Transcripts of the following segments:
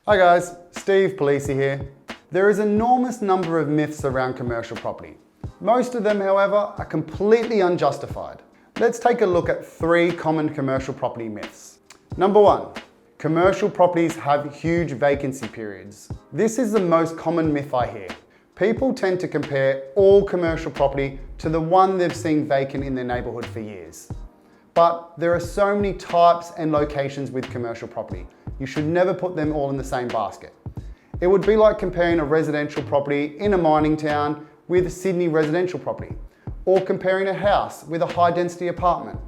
Hi guys, Steve Polisi here. There is an enormous number of myths around commercial property. Most of them, however, are completely unjustified. Let's take a look at 3 common commercial property myths. Number 1, commercial properties have huge vacancy periods. This is the most common myth I hear. People tend to compare all commercial property to the one they've seen vacant in their neighbourhood for years. But there are so many types and locations with commercial property. You should never put them all in the same basket. It would be like comparing a residential property in a mining town with a Sydney residential property, or comparing a house with a high-density apartment.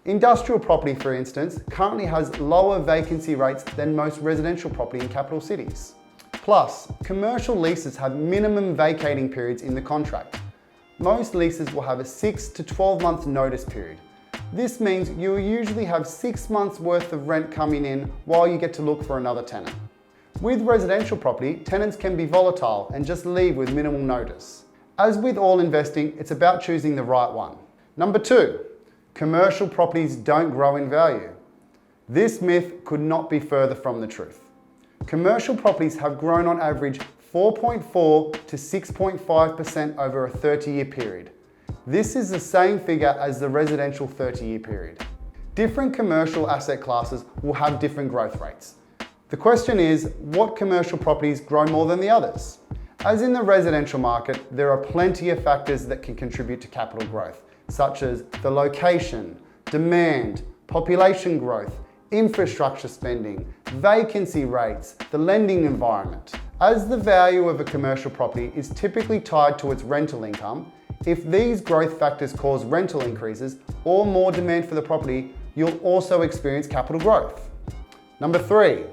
Industrial property, for instance, currently has lower vacancy rates than most residential property in capital cities. Plus, commercial leases have minimum vacating periods in the contract. Most leases will have a 6 to 12 month notice period. This means you will usually have 6 months worth of rent coming in while you get to look for another tenant. With residential property, tenants can be volatile and just leave with minimal notice. As with all investing, it's about choosing the right one. Number 2, commercial properties don't grow in value. This myth could not be further from the truth. Commercial properties have grown on average 4.4 to 6.5% over a 30-year period. This is the same figure as the residential 30-year period. Different commercial asset classes will have different growth rates. The question is, what commercial properties grow more than the others? As in the residential market, there are plenty of factors that can contribute to capital growth, such as the location, demand, population growth, infrastructure spending, vacancy rates, the lending environment. As the value of a commercial property is typically tied to its rental income, if these growth factors cause rental increases or more demand for the property, you'll also experience capital growth. Number 3,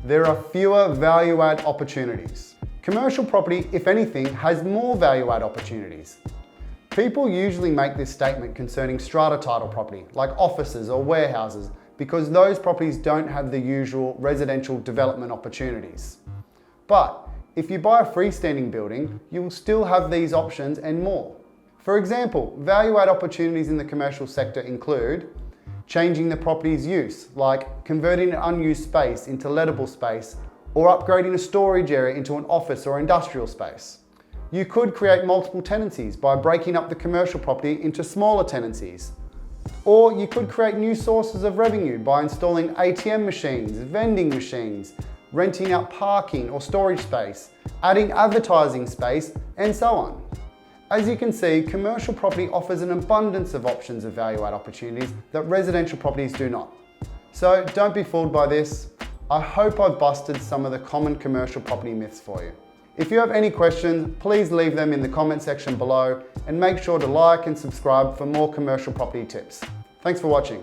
there are fewer value-add opportunities. Commercial property, if anything, has more value-add opportunities. People usually make this statement concerning strata title property, like offices or warehouses, because those properties don't have the usual residential development opportunities. But if you buy a freestanding building, you will still have these options and more. For example, value-add opportunities in the commercial sector include changing the property's use, like converting an unused space into lettable space, or upgrading a storage area into an office or industrial space. You could create multiple tenancies by breaking up the commercial property into smaller tenancies. Or you could create new sources of revenue by installing ATM machines, vending machines, renting out parking or storage space, adding advertising space, and so on. As you can see, commercial property offers an abundance of options of value-add opportunities that residential properties do not. So don't be fooled by this. I hope I've busted some of the common commercial property myths for you. If you have any questions, please leave them in the comment section below and make sure to like and subscribe for more commercial property tips. Thanks for watching.